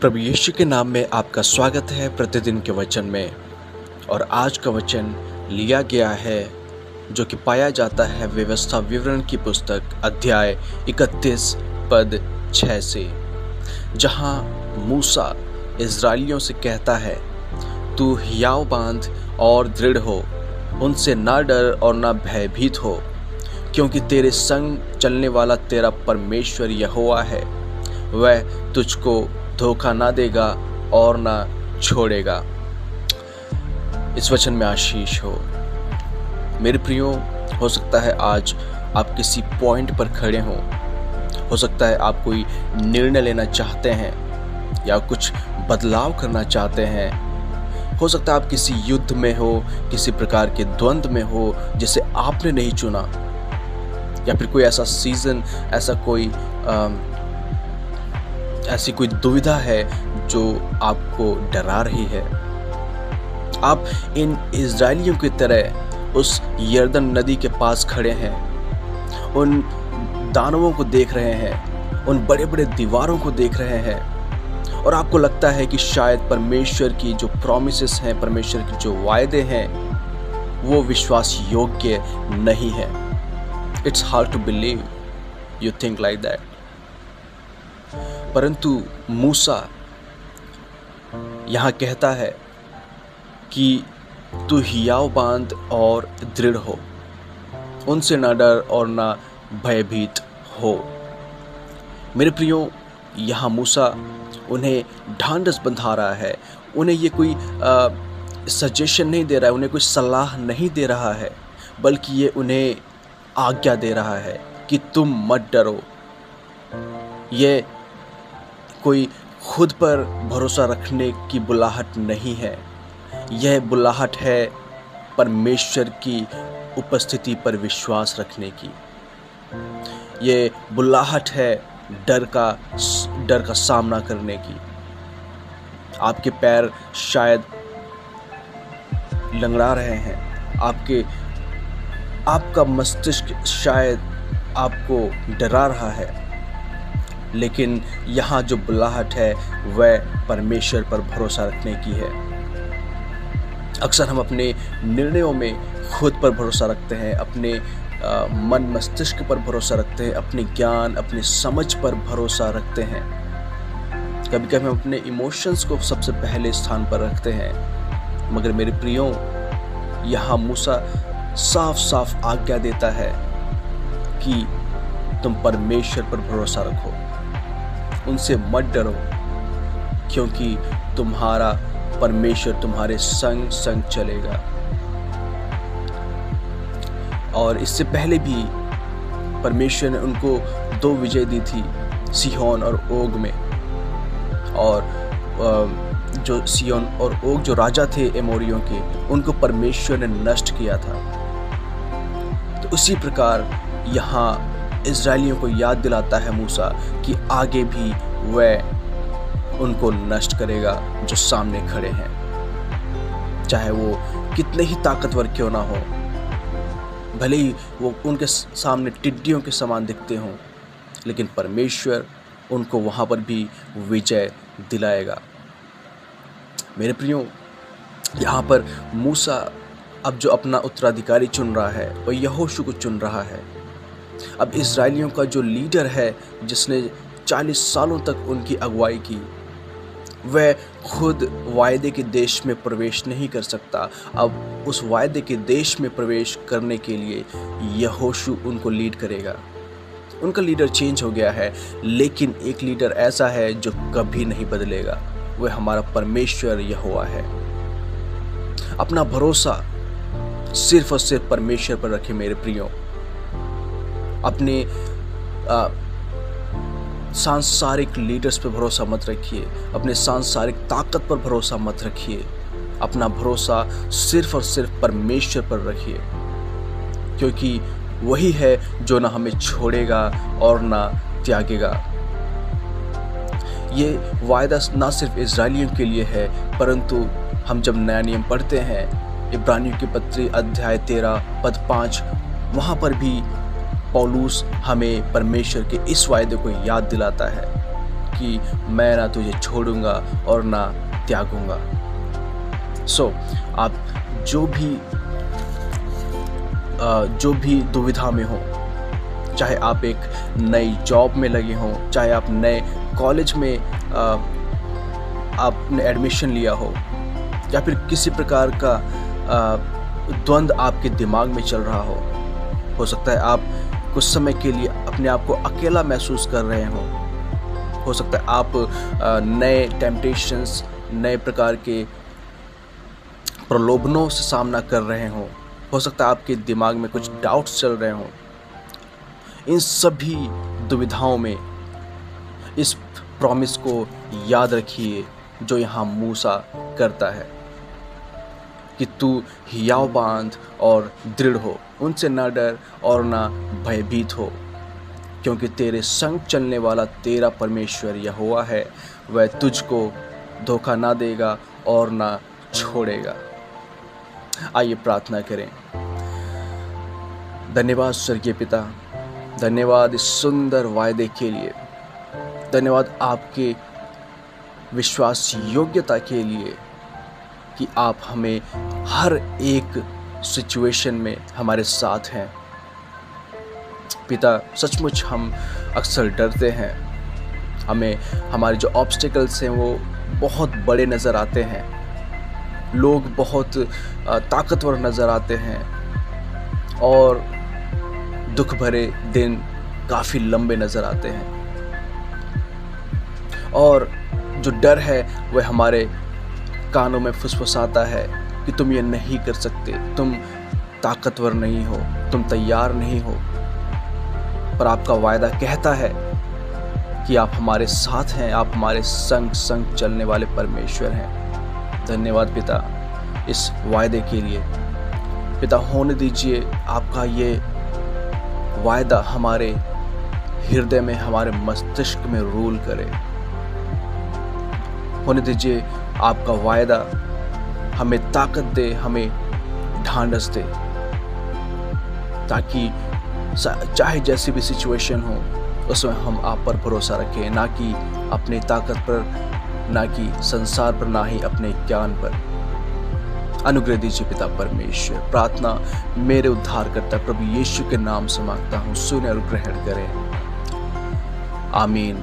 प्रभु यीशु के नाम में आपका स्वागत है प्रतिदिन के वचन में। और आज का वचन लिया गया है जो कि पाया जाता है व्यवस्था विवरण की पुस्तक अध्याय 31 पद 6 से, जहां मूसा इज़राइलियों से कहता है, तू हियाव बांध और दृढ़ हो, उनसे ना डर और ना भयभीत हो, क्योंकि तेरे संग चलने वाला तेरा परमेश्वर यहोवा है। वह तुझको धोखा ना देगा और ना छोड़ेगा। इस वचन में आशीष हो। मेरे प्रियो, हो सकता है आज आप किसी पॉइंट पर खड़े हो सकता है आप कोई निर्णय लेना चाहते हैं या कुछ बदलाव करना चाहते हैं। हो सकता है आप किसी युद्ध में हो, किसी प्रकार के द्वंद्व में हो जिसे आपने नहीं चुना, या फिर कोई ऐसा सीजन, ऐसी कोई दुविधा है जो आपको डरा रही है। आप इन इज़राइलियों की तरह उस यरदन नदी के पास खड़े हैं, उन दानवों को देख रहे हैं, उन बड़े बड़े दीवारों को देख रहे हैं, और आपको लगता है कि शायद परमेश्वर की जो प्रॉमिसेस हैं, परमेश्वर की जो वायदे हैं, वो विश्वास योग्य नहीं है। It's hard to believe, you think like that. परंतु मूसा यहाँ कहता है कि तू हियाव बांध और दृढ़ हो, उनसे ना डर और ना भयभीत हो। मेरे प्रियो, यहाँ मूसा उन्हें ढांढस बंधा रहा है। उन्हें ये कोई सजेशन नहीं दे रहा है, उन्हें कोई सलाह नहीं दे रहा है, बल्कि ये उन्हें आज्ञा दे रहा है कि तुम मत डरो। ये कोई खुद पर भरोसा रखने की बुलाहट नहीं है, यह बुलाहट है परमेश्वर की उपस्थिति पर विश्वास रखने की। ये बुलाहट है डर का सामना करने की। आपके पैर शायद लंगड़ा रहे हैं, आपका मस्तिष्क शायद आपको डरा रहा है, लेकिन यहाँ जो बुलाहट है वह परमेश्वर पर भरोसा रखने की है। अक्सर हम अपने निर्णयों में खुद पर भरोसा रखते हैं, अपने मन मस्तिष्क पर भरोसा रखते हैं, अपने ज्ञान, अपनी समझ पर भरोसा रखते हैं। कभी कभी हम अपने इमोशंस को सबसे पहले स्थान पर रखते हैं। मगर मेरे प्रियो, यहाँ मूसा साफ साफ आज्ञा देता है कि तुम परमेश्वर पर भरोसा रखो, उनसे मत डरो, क्योंकि तुम्हारा परमेश्वर तुम्हारे संग संग चलेगा। और इससे पहले भी परमेश्वर ने उनको 2 विजय दी थी, सिहोन और ओग में। और जो सिहोन और ओग जो राजा थे एमोरियों के, उनको परमेश्वर ने नष्ट किया था। तो उसी प्रकार यहाँ इज़राइलियों को याद दिलाता है मूसा कि आगे भी वह उनको नष्ट करेगा जो सामने खड़े हैं, चाहे वो कितने ही ताकतवर क्यों ना हो, भले ही वो उनके सामने टिड्डियों के समान दिखते हों, लेकिन परमेश्वर उनको वहाँ पर भी विजय दिलाएगा। मेरे प्रियो, यहाँ पर मूसा अब जो अपना उत्तराधिकारी चुन रहा है वह यहोशू को चुन रहा है। अब इज़राइलियों का जो लीडर है, जिसने 40 सालों तक उनकी अगुवाई की, वह खुद वायदे के देश में प्रवेश नहीं कर सकता। अब उस वायदे के देश में प्रवेश करने के लिए यहोशू उनको लीड करेगा। उनका लीडर चेंज हो गया है, लेकिन एक लीडर ऐसा है जो कभी नहीं बदलेगा। वह हमारा परमेश्वर यहोवा है। अपना भरोसा सिर्फ और सिर्फ परमेश्वर पर रखें मेरे प्रियो। अपने सांसारिक लीडर्स पर भरोसा मत रखिए, अपने सांसारिक ताकत पर भरोसा मत रखिए। अपना भरोसा सिर्फ और सिर्फ परमेश्वर पर रखिए, क्योंकि वही है जो ना हमें छोड़ेगा और ना त्यागेगा। ये वायदा ना सिर्फ इज़राइलियों के लिए है, परंतु हम जब नया नियम पढ़ते हैं, इब्रानियों की पत्री अध्याय 13 पद 5, वहाँ पर भी पौलुस हमें परमेश्वर के इस वायदे को याद दिलाता है कि मैं ना तुझे छोड़ूंगा और ना त्यागूंगा। आप जो भी दुविधा में हो, चाहे आप एक नई जॉब में लगे हों, चाहे आप नए कॉलेज में आपने एडमिशन लिया हो, या फिर किसी प्रकार का द्वंद्व आपके दिमाग में चल रहा हो सकता है आप कुछ समय के लिए अपने आप को अकेला महसूस कर रहे हो सकता है आप नए टेम्पटेशंस, नए प्रकार के प्रलोभनों से सामना कर रहे हो सकता है आपके दिमाग में कुछ डाउट्स चल रहे हों। इन सभी दुविधाओं में इस प्रॉमिस को याद रखिए जो यहाँ मूसा करता है कि तू हियाव बांध और दृढ़ हो, उनसे न डर और न भयभीत हो, क्योंकि तेरे संग चलने वाला तेरा परमेश्वर यहोवा है, वह तुझको धोखा ना देगा और ना छोड़ेगा। आइए प्रार्थना करें। धन्यवाद स्वर्गीय पिता, धन्यवाद इस सुंदर वायदे के लिए, धन्यवाद आपके विश्वास योग्यता के लिए कि आप हमें हर एक सिचुएशन में हमारे साथ हैं। पिता, सचमुच हम अक्सर डरते हैं, हमें हमारे जो ऑब्स्टिकल्स हैं वो बहुत बड़े नज़र आते हैं, लोग बहुत ताकतवर नज़र आते हैं और दुख भरे दिन काफ़ी लंबे नज़र आते हैं, और जो डर है वह हमारे कानों में फुसफुसाता है कि तुम ये नहीं कर सकते, तुम ताकतवर नहीं हो, तुम तैयार नहीं हो। पर आपका वायदा कहता है कि आप हमारे साथ हैं, आप हमारे संग संग चलने वाले परमेश्वर हैं। धन्यवाद पिता इस वायदे के लिए। पिता, होने दीजिए आपका ये वायदा हमारे हृदय में, हमारे मस्तिष्क में रूल करे। होने दीजिए आपका वायदा हमें ताकत दे, हमें ढांढस दे, ताकि चाहे जैसी भी सिचुएशन हो उसमें हम आप पर भरोसा रखें, ना कि अपनी ताकत पर, ना कि संसार पर, ना ही अपने ज्ञान पर। अनुग्रह दीजिए पिता परमेश्वर। प्रार्थना मेरे उद्धारकर्ता प्रभु यीशु के नाम से मांगता हूँ, सुने और ग्रहण करें। आमीन।